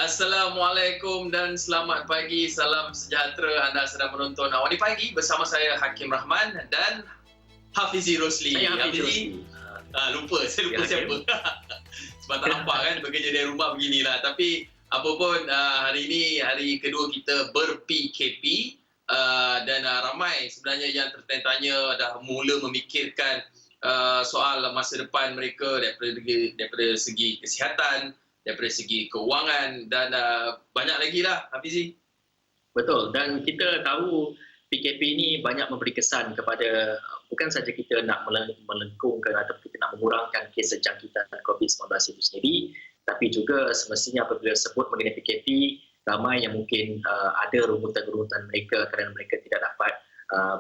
Assalamualaikum dan selamat pagi. Salam sejahtera. Anda sedang menonton Awani Pagi bersama saya Hakim Rahman dan Hafizi Rosli. Saya Hafiz Hafizi, Rosli. saya lupa siapa. Sebab tak nampak kan bekerja dari rumah beginilah. Tapi apa pun hari ini hari kedua kita ber-PKP dan ramai sebenarnya yang tertanya-tanya dah mula memikirkan soal masa depan mereka daripada segi kesihatan, daripada segi keuangan dan banyak lagi lah, Hafizi. Betul, dan kita tahu PKP ini banyak memberi kesan kepada bukan saja kita nak melengkungkan atau kita nak mengurangkan kes jangkitan COVID-19 itu sendiri, tapi juga semestinya apabila sebut mengenai PKP, ramai yang mungkin ada rungutan-rungutan mereka kerana mereka tidak dapat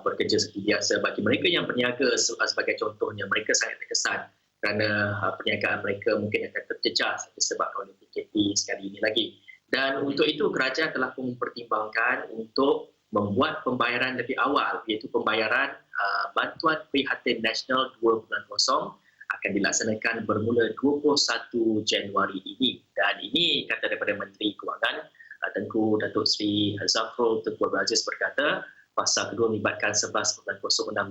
bekerja seperti biasa. Bagi mereka yang berniaga sebagai contohnya, mereka sangat terkesan kerana perniagaan mereka mungkin akan terjejas disebabkan oleh PKP sekali ini lagi. Dan untuk itu kerajaan telah mempertimbangkan untuk membuat pembayaran lebih awal, iaitu pembayaran bantuan prihatin nasional 2.0 akan dilaksanakan bermula 21 Januari ini. Dan ini kata daripada Menteri Kewangan Tengku Datuk Seri Zafrul Tunku Abdul Aziz berkata, fasa kedua melibatkan 11.06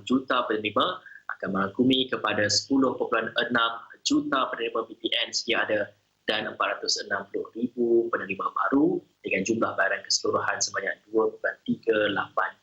juta penerima akan merangkumi kepada 10.6 juta penerima BPN sedia ada dan 460,000 penerima baru dengan jumlah bayaran keseluruhan sebanyak 2.38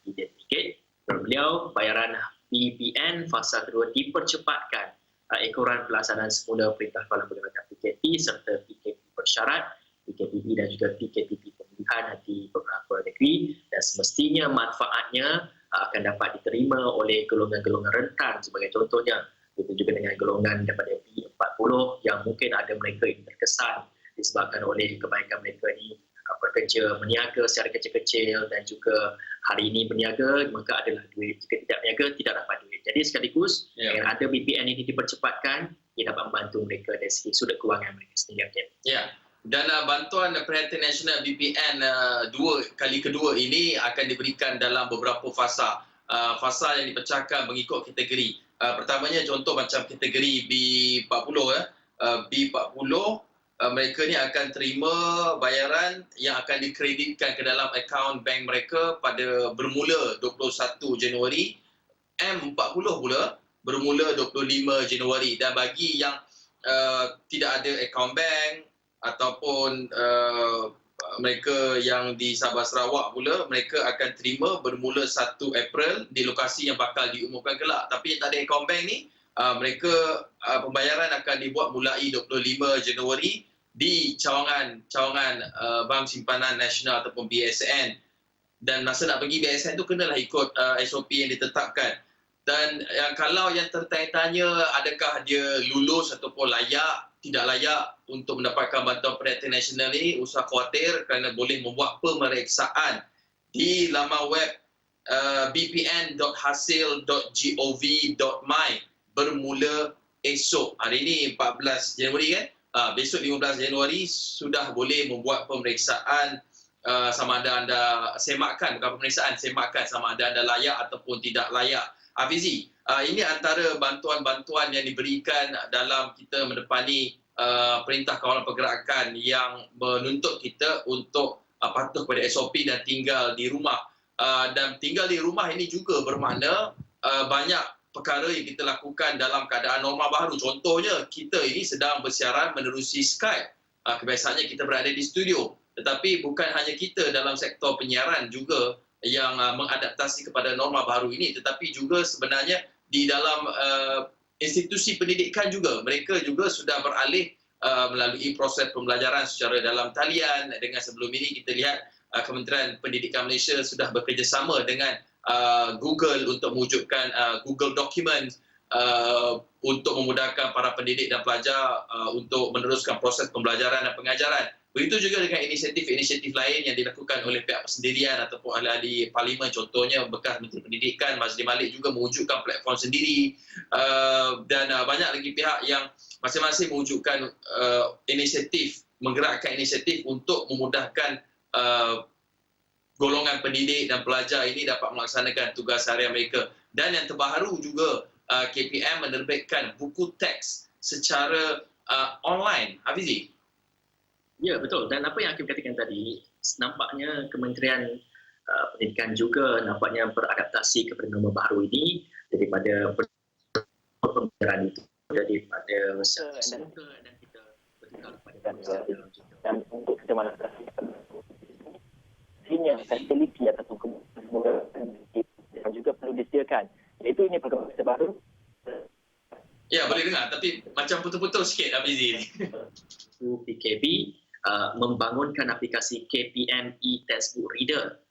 bilion ringgit. Menurut beliau, bayaran BPN fasa kedua dipercepatkan ekoran pelaksanaan semula Perintah Kawalan Pergerakan PKP serta PKP bersyarat, PKPB dan juga PKPP pemilihan di beberapa negeri, dan semestinya manfaatnya akan dapat diterima oleh golongan-golongan rentan sebagai contohnya. Itu juga dengan golongan daripada B40 yang mungkin ada mereka yang terkesan disebabkan oleh kebaikan mereka ini bekerja meniaga secara kecil-kecil dan juga hari ini berniaga maka adalah duit, jika tidak berniaga tidak dapat duit. Jadi sekaligus dengan ada BPN ini dipercepatkan, ia dapat membantu mereka dari segi sudut kewangan mereka sendiri. Ya. Dan bantuan Perhatian Nasional BPN kali kedua ini akan diberikan dalam beberapa fasa. Fasa yang dipecahkan mengikut kategori. Pertamanya contoh macam kategori B40. B40 mereka ni akan terima bayaran yang akan dikreditkan ke dalam akaun bank mereka pada bermula 21 Januari. M40 pula bermula 25 Januari. Dan bagi yang tidak ada akaun bank ataupun mereka yang di Sabah Sarawak pula, mereka akan terima bermula 1 April di lokasi yang bakal diumumkan kelak. Tapi yang tak ada akaun bank ni, mereka pembayaran akan dibuat mulai 25 Januari di cawangan Bank Simpanan Nasional ataupun BSN. Dan masa nak pergi BSN tu kenalah ikut SOP yang ditetapkan. Dan kalau yang tertanya-tanya adakah dia lulus ataupun layak, tidak layak untuk mendapatkan bantuan perhatian nasional ini, usah khawatir kerana boleh membuat pemeriksaan di laman web bpn.hasil.gov.my bermula esok. Hari ini 14 Januari kan? Besok 15 Januari sudah boleh membuat pemeriksaan sama ada anda semakkan, bukan pemeriksaan, semakkan sama ada anda layak ataupun tidak layak. Hafizi, ini antara bantuan-bantuan yang diberikan dalam kita mendepani Perintah Kawalan Pergerakan yang menuntut kita untuk patuh pada SOP dan tinggal di rumah. Dan tinggal di rumah ini juga bermakna banyak perkara yang kita lakukan dalam keadaan normal baru. Contohnya, kita ini sedang bersiaran menerusi Skype. Kebiasaannya kita berada di studio. Tetapi bukan hanya kita dalam sektor penyiaran juga yang mengadaptasi kepada norma baru ini, tetapi juga sebenarnya di dalam institusi pendidikan juga, mereka juga sudah beralih melalui proses pembelajaran secara dalam talian. Dengan sebelum ini kita lihat Kementerian Pendidikan Malaysia sudah bekerjasama dengan Google untuk mewujudkan Google Documents untuk memudahkan para pendidik dan pelajar untuk meneruskan proses pembelajaran dan pengajaran. Begitu juga dengan inisiatif-inisiatif lain yang dilakukan oleh pihak persendirian ataupun ahli-ahli parlimen, contohnya bekas Menteri Pendidikan Mazli Malik juga mewujudkan platform sendiri, dan banyak lagi pihak yang masing-masing mewujudkan inisiatif, menggerakkan inisiatif untuk memudahkan golongan pendidik dan pelajar ini dapat melaksanakan tugas harian mereka. Dan yang terbaru juga KPM menerbitkan buku teks secara online. Hafizi? Ya, betul. Dan apa yang Hakim katakan tadi, nampaknya Kementerian Pendidikan juga nampaknya beradaptasi kepada norma baru ini daripada pembelajaran itu daripada semuka dan kita bertukar kepada dan untuk kita mengatasi senior fasiliti ataupun kemudahan yang juga perlu disediakan, iaitu ini perkembangan terbaru. Ya, boleh dengar tapi macam putus-putus sikit Afizi ni. PKP membangunkan aplikasi KPM e-Textbook Reader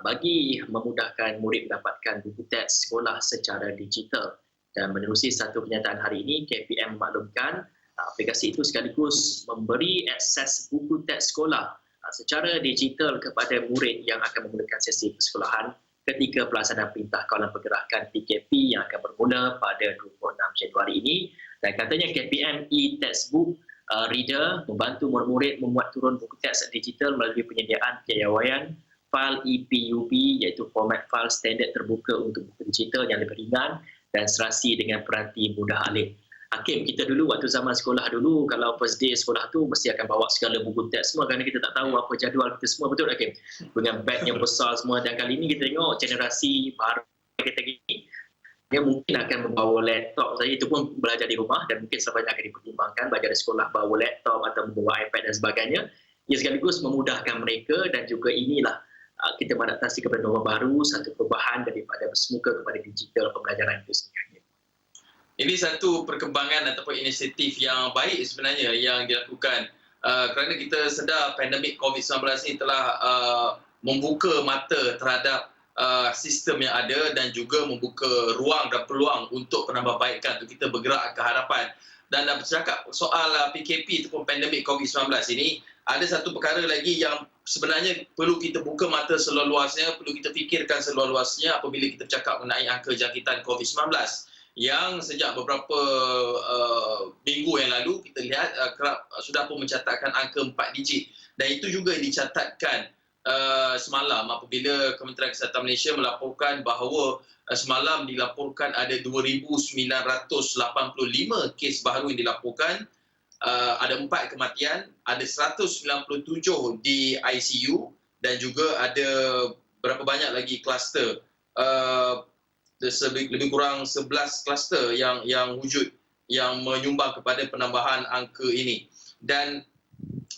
bagi memudahkan murid mendapatkan buku teks sekolah secara digital. Dan menerusi satu pernyataan hari ini, KPM memaklumkan aplikasi itu sekaligus memberi akses buku teks sekolah secara digital kepada murid yang akan memulakan sesi persekolahan ketika pelaksanaan Perintah Kawalan Pergerakan PKP yang akan bermula pada 26 Januari ini. Dan katanya KPM e-Textbook Reader membantu murid-murid memuat turun buku teks digital melalui penyediaan piawaian fail EPUB, iaitu format fail standard terbuka untuk buku digital yang lebih ringan dan serasi dengan peranti mudah alih. Hakim, kita dulu waktu zaman sekolah dulu, kalau first day sekolah tu mesti akan bawa segala buku teks semua kerana kita tak tahu apa jadual kita semua, betul Hakim? Dengan beg yang besar semua. Dan kali ini kita tengok generasi baru kita gini, dia mungkin akan membawa laptop saja, itu pun belajar di rumah, dan mungkin sebenarnya akan dipertimbangkan belajar di sekolah bawa laptop atau membawa iPad dan sebagainya. Ia sekaligus memudahkan mereka dan juga inilah kita beradaptasi kepada norma baru, satu perubahan daripada bersemuka kepada digital pembelajaran itu sendiri. Ini satu perkembangan ataupun inisiatif yang baik sebenarnya yang dilakukan kerana kita sedar pandemik COVID-19 ini telah membuka mata terhadap sistem yang ada dan juga membuka ruang dan peluang untuk penambahbaikan untuk kita bergerak ke hadapan. Dan bercakap soal PKP ataupun pandemik COVID-19 ini, ada satu perkara lagi yang sebenarnya perlu kita buka mata seluas-luasnya, perlu kita fikirkan seluas-luasnya apabila kita bercakap mengenai angka jangkitan COVID-19 yang sejak beberapa minggu yang lalu kita lihat kerap sudah pun mencatatkan angka 4 digit, dan itu juga dicatatkan semalam apabila Kementerian Kesihatan Malaysia melaporkan bahawa semalam dilaporkan ada 2,985 kes baru yang dilaporkan, ada 4 kematian, ada 197 di ICU dan juga ada berapa banyak lagi kluster, lebih kurang 11 kluster yang wujud yang menyumbang kepada penambahan angka ini. Dan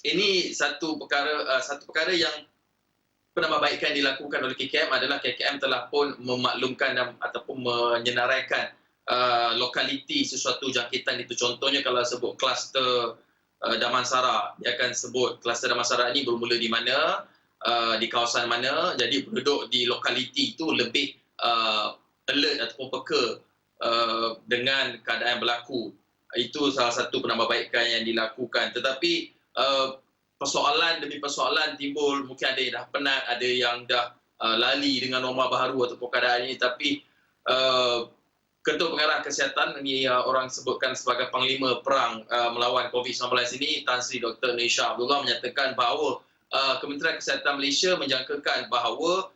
ini satu perkara yang penambahbaikan dilakukan oleh KKM adalah KKM telah pun memaklumkan ataupun menyenaraikan lokaliti sesuatu jangkitan itu. Contohnya kalau sebut kluster Damansara, dia akan sebut kluster Damansara ini bermula di mana, di kawasan mana, jadi penduduk di lokaliti itu lebih alert ataupun peka dengan keadaan yang berlaku. Itu salah satu penambahbaikan yang dilakukan. Tetapi persoalan demi persoalan timbul, mungkin ada yang dah penat, ada yang dah lali dengan norma baru ataupun keadaan ini. Tapi Ketua Pengarah Kesihatan, ini orang sebutkan sebagai Panglima Perang melawan COVID-19 ini, Tan Sri Dr. Nisha Abdullah menyatakan bahawa Kementerian Kesihatan Malaysia menjangkakan bahawa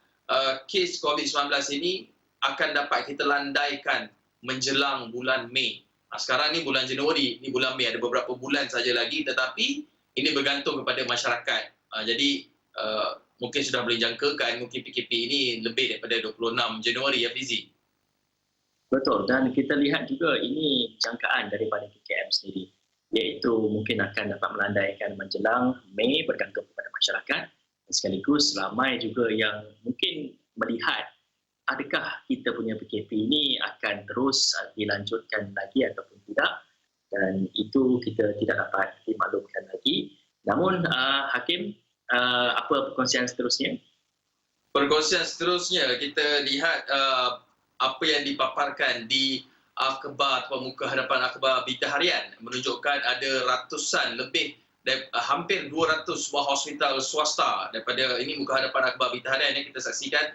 kes COVID-19 ini akan dapat kita landaikan menjelang bulan Mei. Sekarang ni bulan Januari, ni bulan Mei, ada beberapa bulan saja lagi, tetapi ini bergantung kepada masyarakat. Jadi mungkin sudah boleh jangkakan mungkin PKP ini lebih daripada 26 Januari, ya Fizi. Betul, dan kita lihat juga ini jangkaan daripada KKM sendiri, iaitu mungkin akan dapat melandaikan menjelang Mei bergantung kepada masyarakat. Sekaligus ramai juga yang mungkin melihat adakah kita punya PKP ini akan terus dilanjutkan lagi ataupun tidak, dan itu kita tidak dapat dimaklumkan lagi. Namun Hakim, apa perkongsian seterusnya? Perkongsian seterusnya kita lihat apa yang dipaparkan di akhbar atau muka hadapan akhbar Berita Harian menunjukkan ada ratusan lebih hampir 200 buah hospital swasta daripada ini muka hadapan akhbar Berita Harian yang kita saksikan.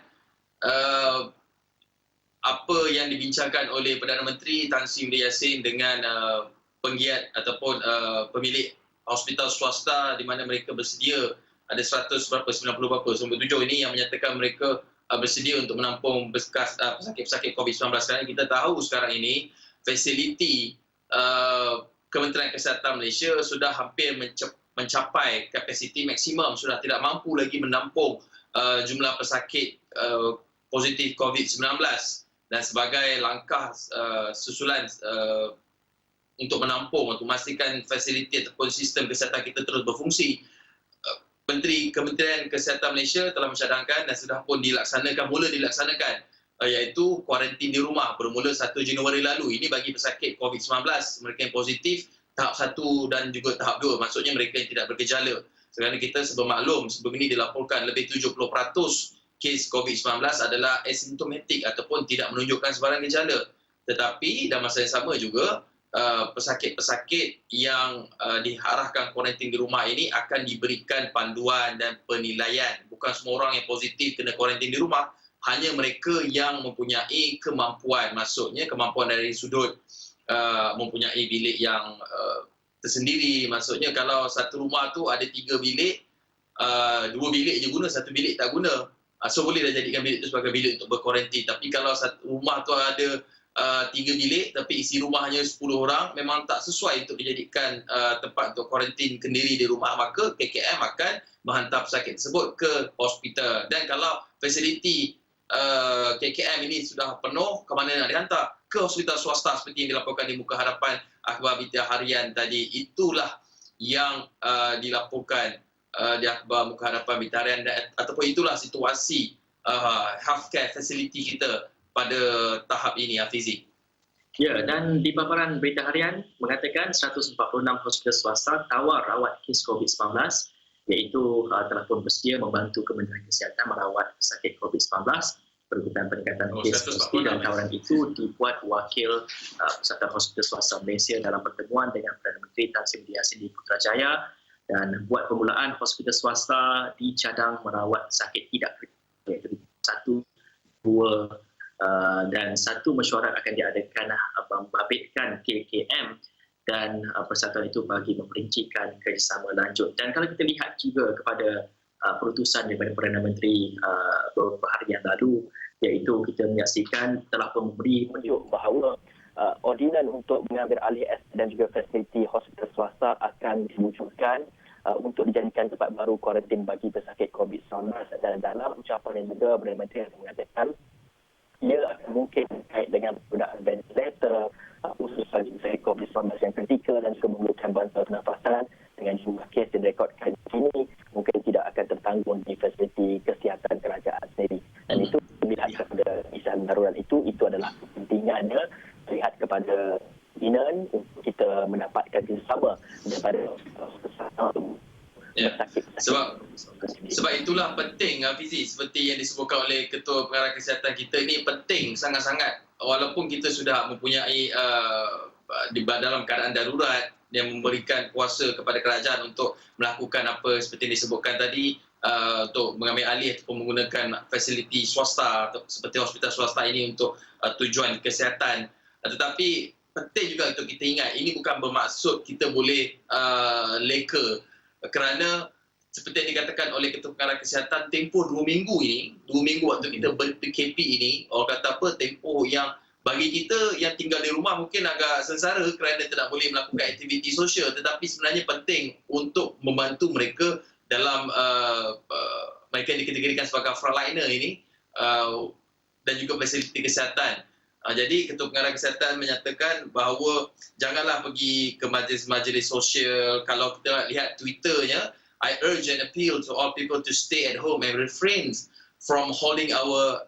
Apa yang dibincangkan oleh Perdana Menteri Tan Sri Muhyiddin Yassin dengan penggiat ataupun pemilik hospital swasta di mana mereka bersedia, ada 100 berapa, 90 berapa, 97 ini yang menyatakan mereka bersedia untuk menampung pesakit-pesakit COVID-19. Kerana kita tahu sekarang ini fasiliti Kementerian Kesihatan Malaysia sudah hampir mencapai kapasiti maksimum, sudah tidak mampu lagi menampung jumlah pesakit positif COVID-19, dan sebagai langkah susulan untuk menampung, untuk memastikan fasiliti ataupun sistem kesihatan kita terus berfungsi, Kementerian Kesihatan Malaysia telah mencadangkan dan sudah pun mula dilaksanakan iaitu kuarantin di rumah bermula 1 Januari lalu. Ini bagi pesakit COVID-19, mereka yang positif tahap 1 dan juga tahap 2, maksudnya mereka yang tidak bergejala. Kerana kita bermaklum, sebelum ini dilaporkan lebih 70% kes COVID-19 adalah asymptomatik ataupun tidak menunjukkan sebarang gejala. Tetapi dalam masa yang sama juga, pesakit-pesakit yang diarahkan kuarantin di rumah ini akan diberikan panduan dan penilaian. Bukan semua orang yang positif kena kuarantin di rumah, hanya mereka yang mempunyai kemampuan, maksudnya kemampuan dari sudut mempunyai bilik yang tersendiri. Maksudnya kalau satu rumah tu ada 3 bilik, 2 bilik je guna, 1 bilik tak guna. So boleh dah jadikan bilik tu sebagai bilik untuk berkuarantin. Tapi kalau satu rumah tu ada 3 bilik tapi isi rumah hanya 10 orang, memang tak sesuai untuk dijadikan tempat untuk kuarantin kendiri di rumah, maka KKM akan menghantar pesakit tersebut ke hospital. Dan kalau fasiliti KKM ini sudah penuh, ke mana nak dihantar? Ke hospital swasta seperti yang dilaporkan di Muka Harapan Akhbar Berita Harian tadi. Itulah yang dilaporkan di Akhbar Muka Harapan Berita Harian, ataupun itulah situasi healthcare facility kita pada tahap ini, Hafizi. Ya, dan di paparan Berita Harian mengatakan 146 hospital swasta tawar rawat kes COVID-19, iaitu telah pun bersedia membantu Kementerian Kesihatan merawat pesakit COVID-19 berikutan peningkatan kes positif, dan tawaran itu dibuat Wakil Persatuan Hospital Swasta Malaysia dalam pertemuan dengan Perdana Menteri Tan Sri Mulyani di Putrajaya, dan buat permulaan hospital swasta dicadang merawat pesakit tidak kritikal, iaitu 1, 2 dan 1 mesyuarat akan diadakan membabitkan KKM dan persatuan itu bagi memperincikan kerjasama lanjut. Dan kalau kita lihat juga kepada perutusan daripada Perdana Menteri beberapa hari yang lalu, iaitu kita menyaksikan telah pun memberi menunjuk bahawa ordinan untuk mengambil alih aset dan juga fasiliti hospital swasta akan diwujudkan untuk dijadikan tempat baru kuarantin bagi pesakit COVID-19. Dan dalam ucapan yang juga Perdana Menteri mengatakan ia akan mungkin terkait dengan penggunaan ventilator, khususnya pesakit COVID-19 yang kritikal dan juga memerlukan bantuan pernafasan dengan jumlah kes yang direkodkan kini mungkin tidak akan tertanggung di fasiliti kesihatan kerajaan sendiri. Dan itu melihat kepada keadaan darurat itu adalah kepentingannya melihat kepada keinginan untuk kita mendapatkan kerjasama daripada kesihatan. Ya. Sebab itulah penting, Hafizi, seperti yang disebutkan oleh Ketua Pengarah Kesihatan kita, ini penting sangat-sangat. Walaupun kita sudah mempunyai di dalam keadaan darurat yang memberikan kuasa kepada kerajaan untuk melakukan apa seperti yang disebutkan tadi, untuk mengambil alih ataupun menggunakan fasiliti swasta seperti hospital swasta ini untuk tujuan kesihatan. Tetapi penting juga untuk kita ingat, ini bukan bermaksud kita boleh leka, kerana seperti yang dikatakan oleh Ketua Pengarah Kesihatan, tempoh 2 minggu ini, 2 minggu waktu kita ber-PKP ini, orang kata apa, tempoh yang bagi kita yang tinggal di rumah mungkin agak sengsara kerana tidak boleh melakukan aktiviti sosial, tetapi sebenarnya penting untuk membantu mereka dalam mereka yang dikategorikan sebagai frontliner ini dan juga fasiliti kesihatan. Jadi Ketua Pengarah Kesihatan menyatakan bahawa janganlah pergi ke majlis-majlis sosial. Kalau kita lihat Twitternya, I urge and appeal to all people to stay at home and refrain from holding or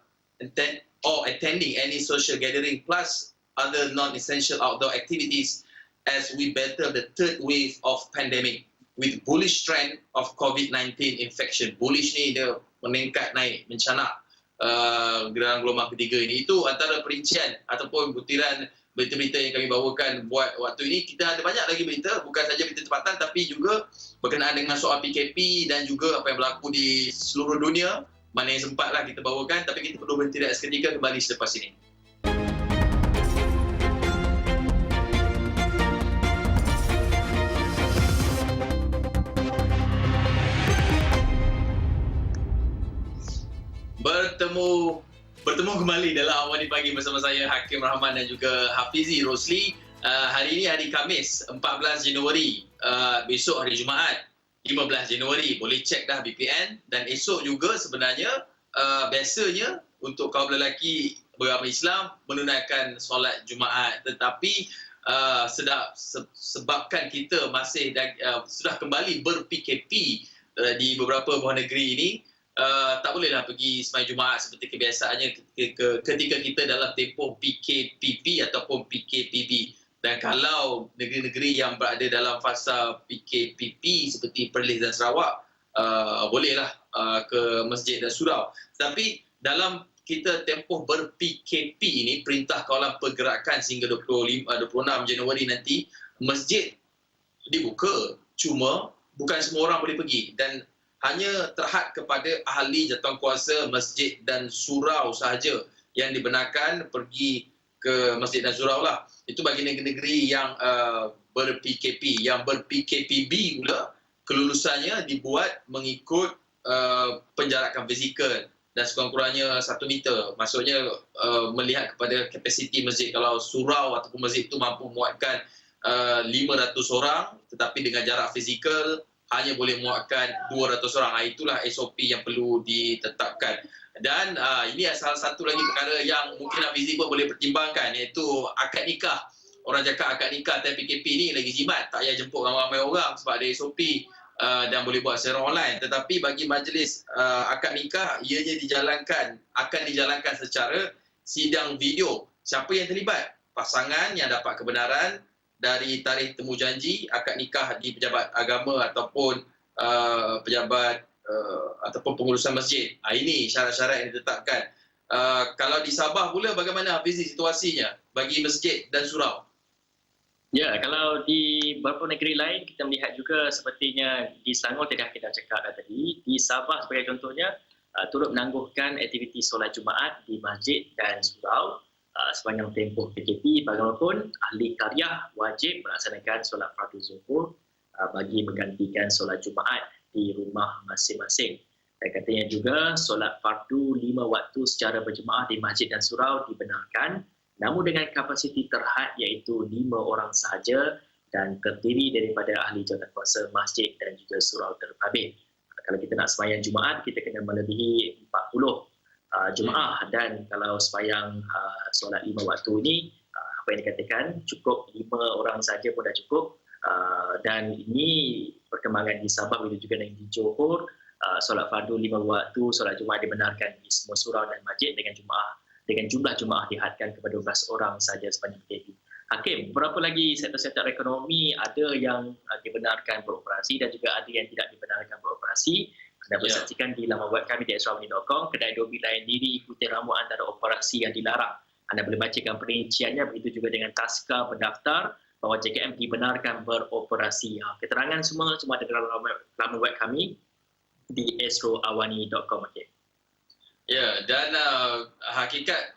attending any social gathering plus other non-essential outdoor activities as we battle the third wave of pandemic with bullish trend of COVID-19 infection. Bullish ni dia meningkat naik, mencanak dalam gelombang ketiga ini. Itu antara perincian ataupun butiran berita-berita yang kami bawakan buat waktu ini. Kita ada banyak lagi berita, bukan saja berita tempatan tapi juga berkenaan dengan soal PKP dan juga apa yang berlaku di seluruh dunia. Mana yang sempatlah kita bawakan, tapi kita perlu berhenti seketika, kembali selepas ini. Bertemu kembali dalam Awal di Pagi bersama saya Hakim Rahman dan juga Hafizi Rosli. Hari ini hari Khamis 14 Januari, besok hari Jumaat. 15 Januari. Boleh cek dah BPN. Dan esok juga sebenarnya biasanya untuk kaum lelaki beragama Islam menunaikan solat Jumaat. Tetapi sebabkan kita masih sudah kembali ber-PKP di beberapa buah negeri ini, tak bolehlah pergi sembahyang Jumaat seperti kebiasaannya ketika kita dalam tempoh PKPP ataupun PKPB. Dan kalau negeri-negeri yang berada dalam fasa PKPP seperti Perlis dan Sarawak, bolehlah ke masjid dan surau. Tapi dalam kita tempoh ber-PKP ini, Perintah Kawalan Pergerakan sehingga 26 Januari nanti, masjid dibuka. Cuma bukan semua orang boleh pergi. Dan hanya terhad kepada ahli jawatankuasa masjid dan surau sahaja yang dibenarkan pergi ke masjid dan surau lah. Itu bagi negeri-negeri yang ber-PKP. Yang ber-PKPB pula, kelulusannya dibuat mengikut penjarakan fizikal dan sekurang-kurangnya 1 meter. Maksudnya melihat kepada kapasiti masjid. Kalau surau ataupun masjid itu mampu muatkan 500 orang, tetapi dengan jarak fizikal hanya boleh muatkan 200 orang. Itulah SOP yang perlu ditetapkan. Dan ini salah satu lagi perkara yang mungkin Hafizi pun boleh pertimbangkan, iaitu akad nikah. Orang cakap akad nikah time PKP ni lagi jimat, tak payah jemput ramai-ramai orang sebab ada SOP dan boleh buat secara online. Tetapi bagi majlis akad nikah, ianya akan dijalankan secara sidang video. Siapa yang terlibat? Pasangan yang dapat kebenaran dari tarikh temu janji akad nikah di pejabat agama ataupun pejabat ataupun pengurusan masjid. Ini syarat-syarat yang ditetapkan. Kalau di Sabah pula bagaimana Hafizi situasinya bagi masjid dan surau? Ya, kalau di beberapa negeri lain kita melihat juga sepertinya di Selangor tidak kita cakap tadi, di Sabah sebagai contohnya turut menangguhkan aktiviti solat Jumaat di masjid dan surau sepanjang tempoh PKP. Bagaimanapun ahli qaryah wajib melaksanakan solat fardu zuhur bagi menggantikan solat Jumaat di rumah masing-masing. Dan katanya juga solat fardu 5 waktu secara berjemaah di masjid dan surau dibenarkan, namun dengan kapasiti terhad iaitu 5 orang sahaja dan terdiri daripada ahli jawatankuasa masjid dan juga surau terpabit. Kalau kita nak sembahyang Jumaat, kita kena melebihi 40 jemaah, dan kalau sembahyang solat 5 waktu ini, apa yang dikatakan cukup 5 orang saja pun dah cukup. Dan ini perkembangan di Sabah begitu juga dengan di Johor, solat fardu 5 waktu, solat Jumaat dibenarkan di semua surau dan masjid dengan jumlah jemaah dihadkan kepada 12 orang saja sepanjang PKP. Hakim, berapa lagi sektor-sektor ekonomi ada yang dibenarkan beroperasi dan juga ada yang tidak dibenarkan beroperasi? Anda boleh saksikan di laman web kami di extraordinary.com. Kedai dobi layan diri ikuti ramuan antara operasi yang dilarang. Anda boleh bacakan perinciannya, begitu juga dengan taska pendaftar bahawa JKM dibenarkan beroperasi. Keterangan semua ada dalam laman web kami di astroawani.com. Okay. Ya, dan hakikat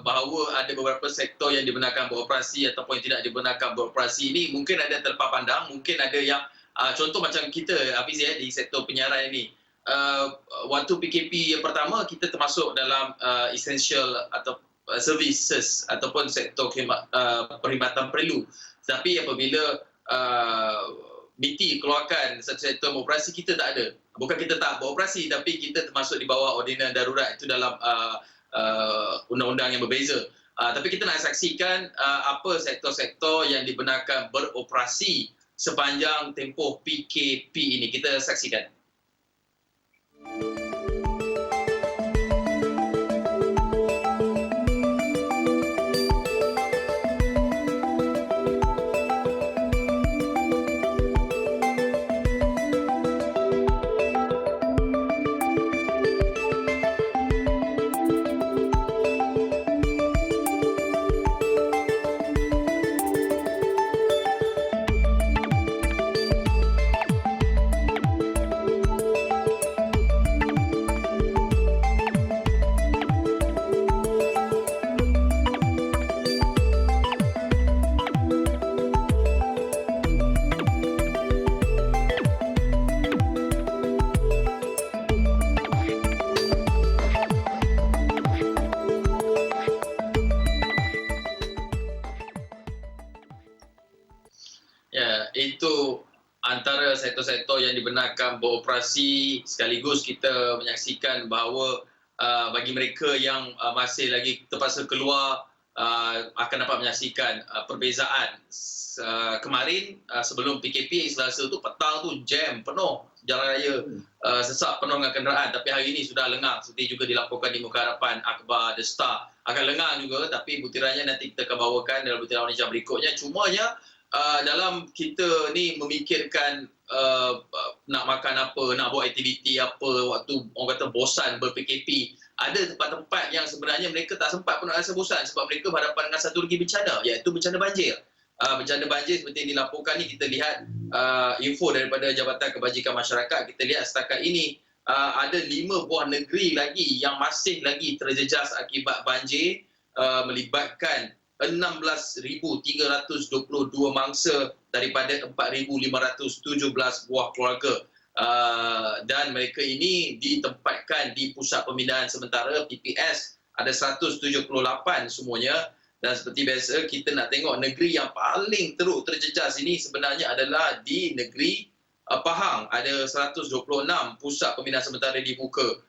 bahawa ada beberapa sektor yang dibenarkan beroperasi ataupun yang tidak dibenarkan beroperasi ini mungkin ada terlepas pandang, mungkin ada yang contoh macam kita Hafiz di sektor penyiaran ini. Waktu PKP yang pertama kita termasuk dalam essential atau services ataupun sektor perkhidmatan perlu. Tapi apabila BT keluarkan satu sektor beroperasi, kita tak ada. Bukan kita tak beroperasi, tapi kita termasuk di bawah ordinan darurat, itu dalam undang-undang yang berbeza. Tapi kita nak saksikan apa sektor-sektor yang dibenarkan beroperasi sepanjang tempoh PKP ini. Kita saksikan. Itu antara sektor-sektor yang dibenarkan beroperasi, sekaligus kita menyaksikan bahawa bagi mereka yang masih lagi terpaksa keluar akan dapat menyaksikan perbezaan. Kemarin sebelum PKP Selasa tu petang tu jam penuh jalan raya, sesak penuh dengan kenderaan, tapi hari ini sudah lengang seperti juga dilaporkan di Muka Harapan Akhbar The Star. Akan lengang juga, tapi butirannya nanti kita akan bawakan dalam butiran jam berikutnya. Cumanya dalam kita ni memikirkan nak makan apa, nak buat aktiviti apa waktu orang kata bosan ber-PKP, ada tempat-tempat yang sebenarnya mereka tak sempat pun nak rasa bosan sebab mereka berhadapan dengan satu lagi bencana, iaitu bencana banjir. Bencana banjir seperti yang dilaporkan ni, kita lihat info daripada Jabatan Kebajikan Masyarakat, kita lihat setakat ini ada 5 buah negeri lagi yang masih lagi terjejas akibat banjir, melibatkan 16,322 mangsa daripada 4,517 buah keluarga. Dan mereka ini ditempatkan di Pusat Pembinaan Sementara PPS, ada 178 semuanya. Dan seperti biasa, kita nak tengok negeri yang paling teruk terjejas ini sebenarnya adalah di negeri Pahang. Ada 126 pusat pembinaan sementara dibuka.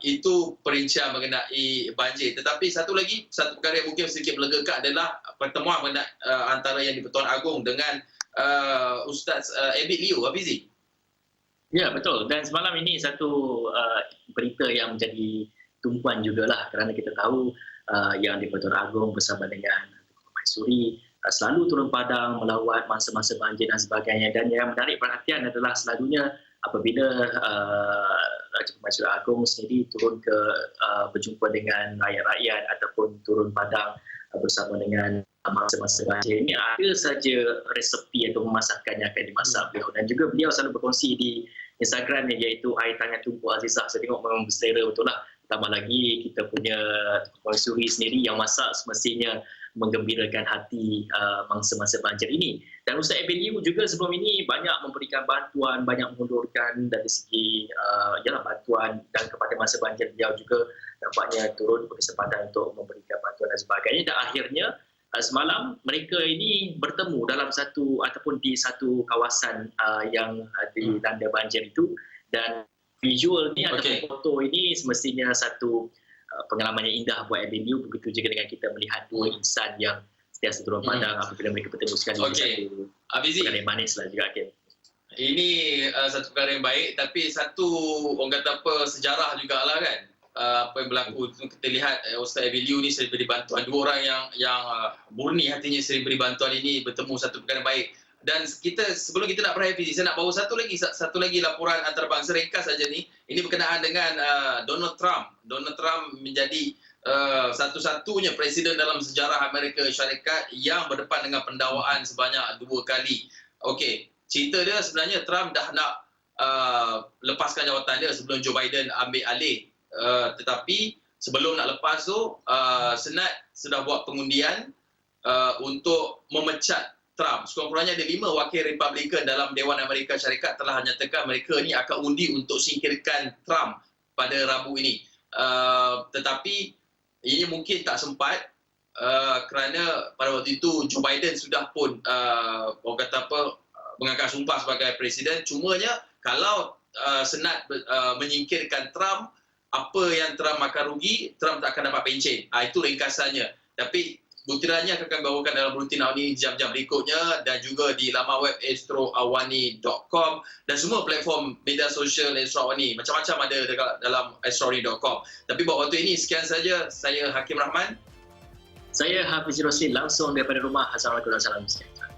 Itu perincian mengenai banjir. Tetapi satu perkara yang mungkin sedikit melegakan adalah pertemuan antara Yang di-Pertuan Agong dengan Ustaz Abid Liu, Hafizi. Ya, betul. Dan semalam ini satu berita yang menjadi tumpuan jugalah, kerana kita tahu Yang di-Pertuan Agong bersama dengan Maisuri selalu turun padang melawat masa-masa banjir dan sebagainya. Dan yang menarik perhatian adalah selalunya apabila Raja Permaisuri Agong sendiri turun ke berjumpa dengan rakyat-rakyat ataupun turun padang bersama dengan masa-masa banjir, ini ada saja resepi atau masakan yang akan dimasak beliau. Dan juga beliau selalu berkongsi di Instagram iaitu air tangan tumpuk Azizah. Saya tengok memang berselera betul lah. Tambah lagi kita punya Permaisuri sendiri yang masak semestinya menggembirakan hati mangsa-mangsa banjir ini. Dan Ustaz Abid Liu juga sebelum ini banyak memberikan bantuan, banyak menghulurkan dari segi bantuan, dan kepada masa banjir beliau juga nampaknya turun berkesempatan untuk memberikan bantuan dan sebagainya. Dan akhirnya semalam mereka ini bertemu dalam satu ataupun di satu kawasan yang dilanda banjir itu. Dan visual ni ataupun foto ini semestinya satu pengalaman yang indah buat Abid Liu. Begitu juga dengan kita melihat dua insan yang sentiasa turun padang apabila mereka bertemu sekali. Satu perkara yang manis lah juga. Ini satu perkara yang baik, tapi satu orang kata apa, sejarah jugalah kan. Apa yang berlaku, kita lihat Ustaz Abid Liu ni sering beri bantuan. Dua orang yang murni hatinya sering beri bantuan ini bertemu, satu perkara yang baik. Dan sebelum kita nak berakhir, saya nak bawa satu lagi laporan antarabangsa ringkas saja ni. Ini berkenaan dengan Donald Trump. Donald Trump menjadi satu-satunya presiden dalam sejarah Amerika Syarikat yang berdepan dengan pendakwaan sebanyak 2 kali. Okey, cerita dia sebenarnya Trump dah nak lepaskan jawatan dia sebelum Joe Biden ambil alih. Tetapi sebelum nak lepas tu, Senat sudah buat pengundian untuk memecat Trump. Sekurang-kurangnya ada 5 wakil Republikan dalam Dewan Amerika Syarikat telah menyatakan mereka ni akan undi untuk singkirkan Trump pada Rabu ini. Tetapi ini mungkin tak sempat kerana pada waktu itu Joe Biden sudah pun orang kata apa, mengangkat sumpah sebagai presiden. Cumanya kalau Senat menyingkirkan Trump, apa yang Trump akan rugi, Trump tak akan dapat pencen. Itu ringkasannya. Tapi butirannya akan bawakan dalam rutin awal ini jam-jam berikutnya, dan juga di laman web astroawani.com dan semua platform media sosial Astro Awani. Macam-macam ada dekat dalam astroawani.com. Tapi buat waktu ini sekian saja. Saya Hakim Rahman. Saya Hafiz Rosin langsung daripada rumah. Assalamualaikum warahmatullahi wabarakatuh.